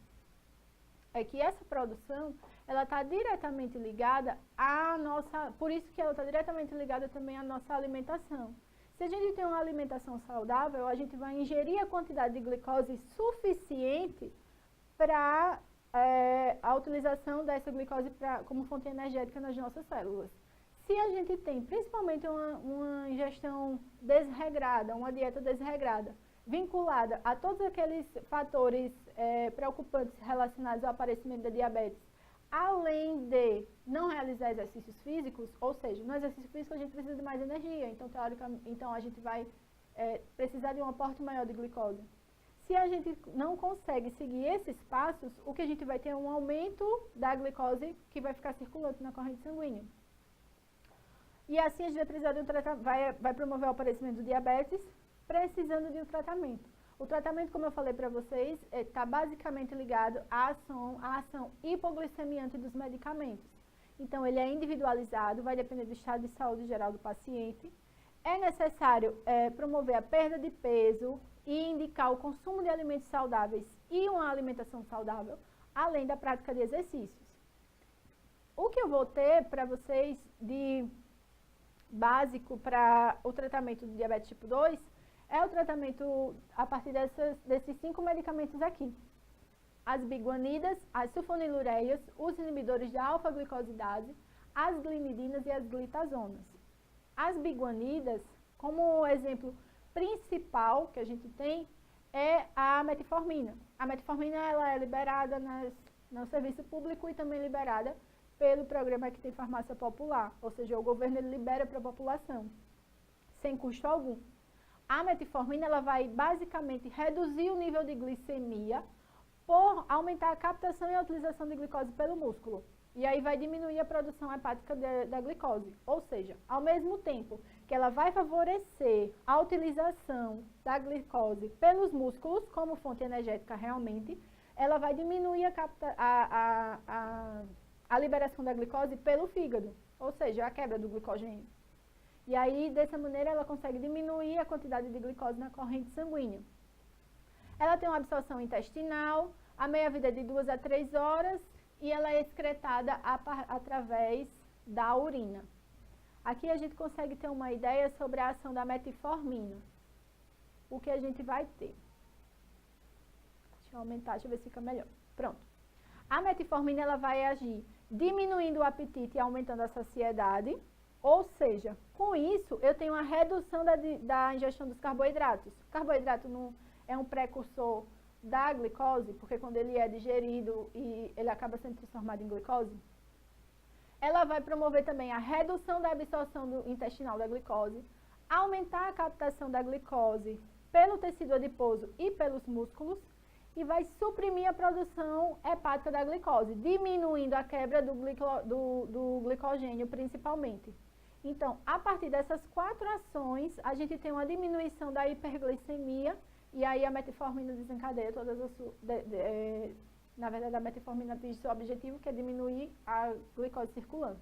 é que essa produção, ela está diretamente ligada à nossa, por isso que ela está diretamente ligada também à nossa alimentação. Se a gente tem uma alimentação saudável, a gente vai ingerir a quantidade de glicose suficiente para a utilização dessa glicose como fonte energética nas nossas células. Se a gente tem principalmente uma ingestão desregrada, uma dieta desregrada, vinculada a todos aqueles fatores preocupantes relacionados ao aparecimento da diabetes, além de não realizar exercícios físicos, ou seja, no exercício físico a gente precisa de mais energia, então, teoricamente, a gente vai precisar de um aporte maior de glicose. Se a gente não consegue seguir esses passos, o que a gente vai ter é um aumento da glicose que vai ficar circulante na corrente sanguínea. E assim a gente vai precisar de um tratamento, vai promover o aparecimento do diabetes, precisando de um tratamento. O tratamento, como eu falei para vocês, está basicamente ligado à ação hipoglicemiante dos medicamentos. Então, ele é individualizado, vai depender do estado de saúde geral do paciente. É necessário promover a perda de peso e indicar o consumo de alimentos saudáveis e uma alimentação saudável, além da prática de exercícios. O que eu vou ter para vocês de básico para o tratamento do diabetes tipo 2 é o tratamento a partir desses 5 medicamentos aqui. As biguanidas, as sulfonilureias, os inibidores da alfa-glicosidase, as glinidinas e as glitazonas. As biguanidas, como exemplo principal que a gente tem, é a metformina. A metformina ela é liberada no serviço público e também liberada pelo programa que tem farmácia popular, ou seja, o governo ele libera para a população, sem custo algum. A metformina ela vai basicamente reduzir o nível de glicemia por aumentar a captação e a utilização de glicose pelo músculo. E aí vai diminuir a produção hepática da glicose. Ou seja, ao mesmo tempo que ela vai favorecer a utilização da glicose pelos músculos como fonte energética realmente, ela vai diminuir a liberação da glicose pelo fígado, ou seja, a quebra do glicogênio. E aí, dessa maneira, ela consegue diminuir a quantidade de glicose na corrente sanguínea. Ela tem uma absorção intestinal, a meia-vida é de 2 a 3 horas e ela é excretada através da urina. Aqui a gente consegue ter uma ideia sobre a ação da metformina. O que a gente vai ter. Deixa eu aumentar, deixa eu ver se fica melhor. Pronto. A metformina ela vai agir diminuindo o apetite e aumentando a saciedade. Ou seja, com isso eu tenho uma redução da ingestão dos carboidratos. O carboidrato não é um precursor da glicose, porque quando ele é digerido e ele acaba sendo transformado em glicose, ela vai promover também a redução da absorção intestinal da glicose, aumentar a captação da glicose pelo tecido adiposo e pelos músculos e vai suprimir a produção hepática da glicose, diminuindo a quebra do glicogênio principalmente. Então, a partir dessas 4 ações, a gente tem uma diminuição da hiperglicemia e aí a metformina desencadeia todas as... na verdade, a metformina atinge seu objetivo, que é diminuir a glicose circulante.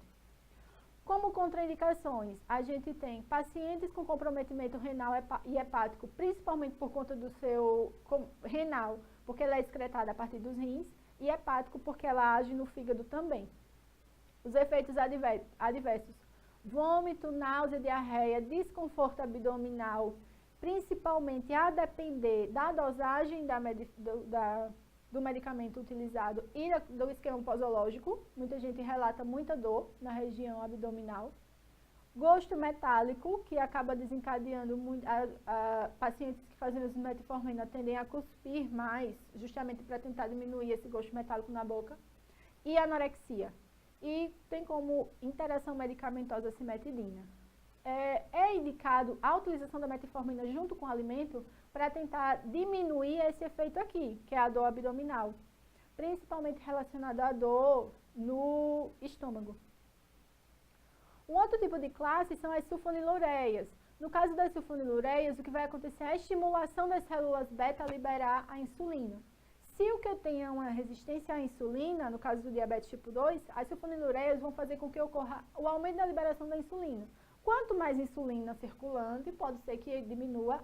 Como contraindicações, a gente tem pacientes com comprometimento renal e hepático, principalmente por conta do seu renal, porque ela é excretada a partir dos rins, e hepático porque ela age no fígado também. Os efeitos adversos: vômito, náusea, diarreia, desconforto abdominal, principalmente a depender da dosagem do medicamento utilizado e do esquema posológico. Muita gente relata muita dor na região abdominal. Gosto metálico, que acaba desencadeando pacientes que fazem uso de metformina tendem a cuspir mais, justamente para tentar diminuir esse gosto metálico na boca. E anorexia. E tem como interação medicamentosa a cimetidina. É indicado a utilização da metformina junto com o alimento para tentar diminuir esse efeito aqui, que é a dor abdominal, principalmente relacionada à dor no estômago. Um outro tipo de classe são as sulfonilureias. No caso das sulfonilureias, o que vai acontecer é a estimulação das células beta a liberar a insulina. Se o que eu tenho é uma resistência à insulina, no caso do diabetes tipo 2, as sulfonilureias vão fazer com que ocorra o aumento da liberação da insulina. Quanto mais insulina circulante, pode ser que diminua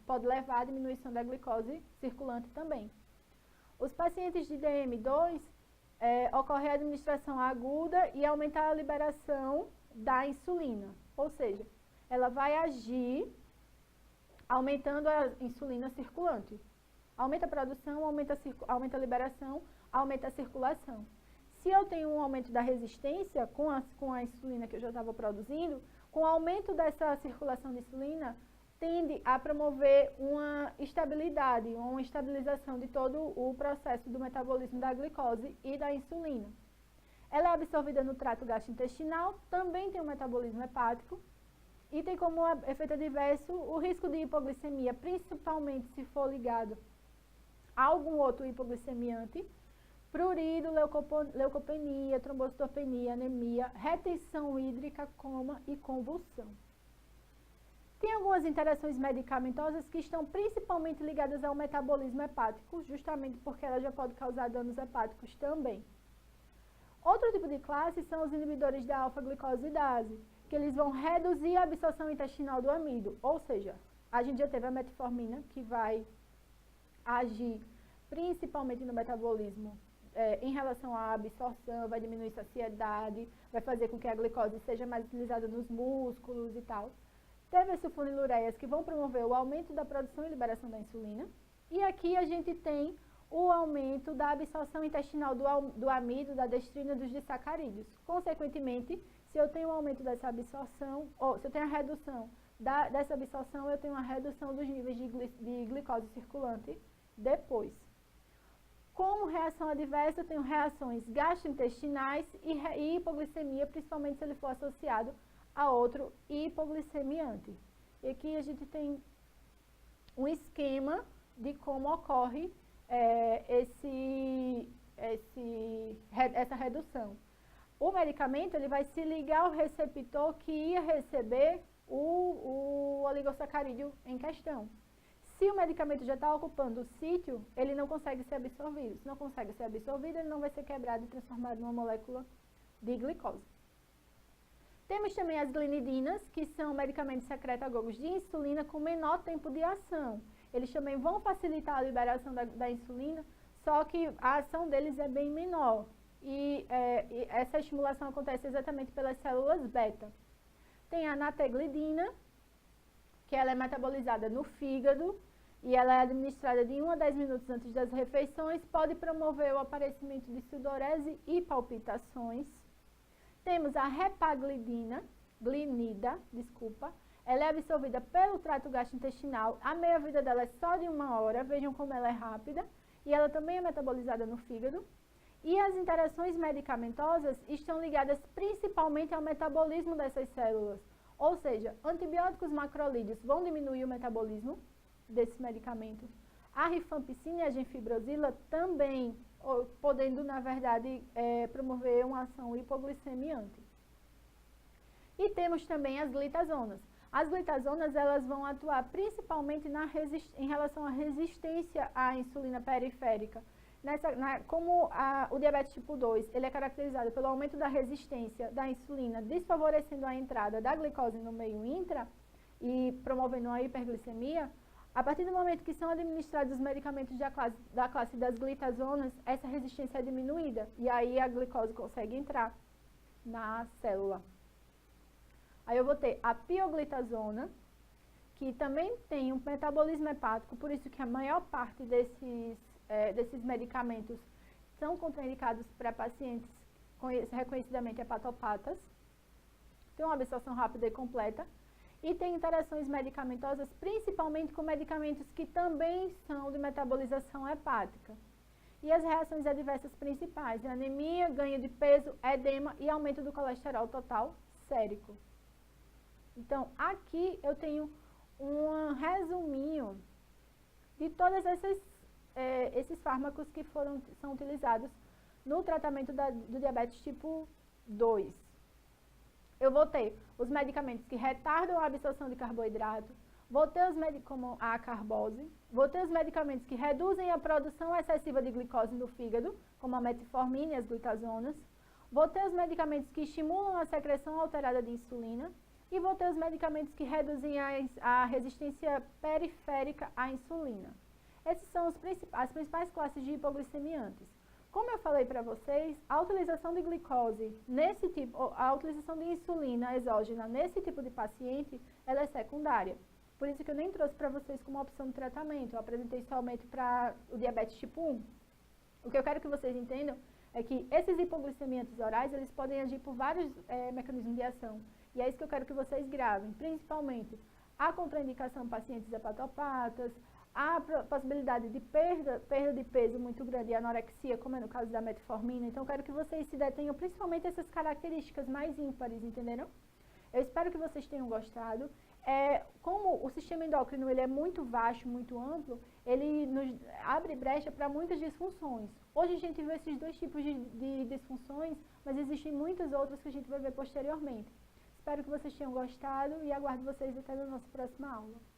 pode levar à diminuição da glicose circulante também. Os pacientes de DM2, ocorre a administração aguda e aumentar a liberação da insulina. Ou seja, ela vai agir aumentando a insulina circulante. Aumenta a produção, aumenta a liberação, aumenta a circulação. Se eu tenho um aumento da resistência com a insulina que eu já estava produzindo, com o aumento dessa circulação de insulina, tende a promover uma estabilidade, uma estabilização de todo o processo do metabolismo da glicose e da insulina. Ela é absorvida no trato gastrointestinal, também tem um metabolismo hepático e tem como efeito adverso o risco de hipoglicemia, principalmente se for ligado a algum outro hipoglicemiante, prurido, leucopenia, trombocitopenia, anemia, retenção hídrica, coma e convulsão. Tem algumas interações medicamentosas que estão principalmente ligadas ao metabolismo hepático, justamente porque ela já pode causar danos hepáticos também. Outro tipo de classe são os inibidores da alfa-glicosidase, que eles vão reduzir a absorção intestinal do amido, ou seja, a gente já teve a metformina, que vai agir principalmente no metabolismo em relação à absorção, vai diminuir saciedade, vai fazer com que a glicose seja mais utilizada nos músculos e tal. Teve as sulfonilureias que vão promover o aumento da produção e liberação da insulina. E aqui a gente tem o aumento da absorção intestinal do amido, da destrina e dos disacarídeos. Consequentemente, se eu tenho um aumento dessa absorção, ou se eu tenho a redução dessa absorção, eu tenho uma redução dos níveis de glicose circulante depois. Como reação adversa, eu tenho reações gastrointestinais e hipoglicemia, principalmente se ele for associado a outro hipoglicemiante. E aqui a gente tem um esquema de como ocorre essa redução. O medicamento ele vai se ligar ao receptor que ia receber o oligosacarídeo em questão. Se o medicamento já está ocupando o sítio, ele não consegue ser absorvido. Se não consegue ser absorvido, ele não vai ser quebrado e transformado numa molécula de glicose. Temos também as glinidinas, que são medicamentos secretagogos de insulina com menor tempo de ação. Eles também vão facilitar a liberação da insulina, só que a ação deles é bem menor. E essa estimulação acontece exatamente pelas células beta. Tem a nateglidina, que ela é metabolizada no fígado e ela é administrada de 1 a 10 minutos antes das refeições, pode promover o aparecimento de sudorese e palpitações. Temos a repaglidina, ela é absorvida pelo trato gastrointestinal, a meia-vida dela é só de 1 hora, vejam como ela é rápida, e ela também é metabolizada no fígado. E as interações medicamentosas estão ligadas principalmente ao metabolismo dessas células, ou seja, antibióticos macrolídeos vão diminuir o metabolismo desse medicamento. A rifampicina e a genfibrosila também, podendo, na verdade, promover uma ação hipoglicemiante. E temos também as glitazonas. As glitazonas elas vão atuar principalmente em relação à resistência à insulina periférica. Como o diabetes tipo 2 ele é caracterizado pelo aumento da resistência da insulina, desfavorecendo a entrada da glicose no meio intra e promovendo a hiperglicemia, a partir do momento que são administrados os medicamentos da classe das glitazonas, essa resistência é diminuída e aí a glicose consegue entrar na célula. Aí eu vou ter a pioglitazona, que também tem um metabolismo hepático, por isso que a maior parte desses desses medicamentos são contraindicados para pacientes reconhecidamente hepatopatas, tem uma absorção rápida e completa, e tem interações medicamentosas, principalmente com medicamentos que também são de metabolização hepática. E as reações adversas principais, anemia, ganho de peso, edema e aumento do colesterol total sérico. Então, aqui eu tenho um resuminho de todos esses fármacos que são utilizados no tratamento do diabetes tipo 2. Eu vou ter os medicamentos que retardam a absorção de carboidrato, vou ter como a carbose, vou ter os medicamentos que reduzem a produção excessiva de glicose no fígado, como a metformina e as glutazonas, vou ter os medicamentos que estimulam a secreção alterada de insulina e vou ter os medicamentos que reduzem a resistência periférica à insulina. Essas são as principais classes de hipoglicemiantes. Como eu falei para vocês, a utilização de glicose a utilização de insulina exógena nesse tipo de paciente, ela é secundária. Por isso que eu nem trouxe para vocês como opção de tratamento, eu apresentei somente para o diabetes tipo 1. O que eu quero que vocês entendam é que esses hipoglicemiantes orais, eles podem agir por vários mecanismos de ação. E é isso que eu quero que vocês gravem, principalmente a contraindicação em pacientes hepatopatas, a possibilidade de perda de peso muito grande e anorexia, como é no caso da metformina. Então, eu quero que vocês se detenham principalmente essas características mais ímpares, entenderam? Eu espero que vocês tenham gostado. Como o sistema endócrino ele é muito vasto, muito amplo, ele nos abre brecha para muitas disfunções. Hoje a gente vê esses dois tipos de disfunções, mas existem muitas outras que a gente vai ver posteriormente. Espero que vocês tenham gostado e aguardo vocês até na nossa próxima aula.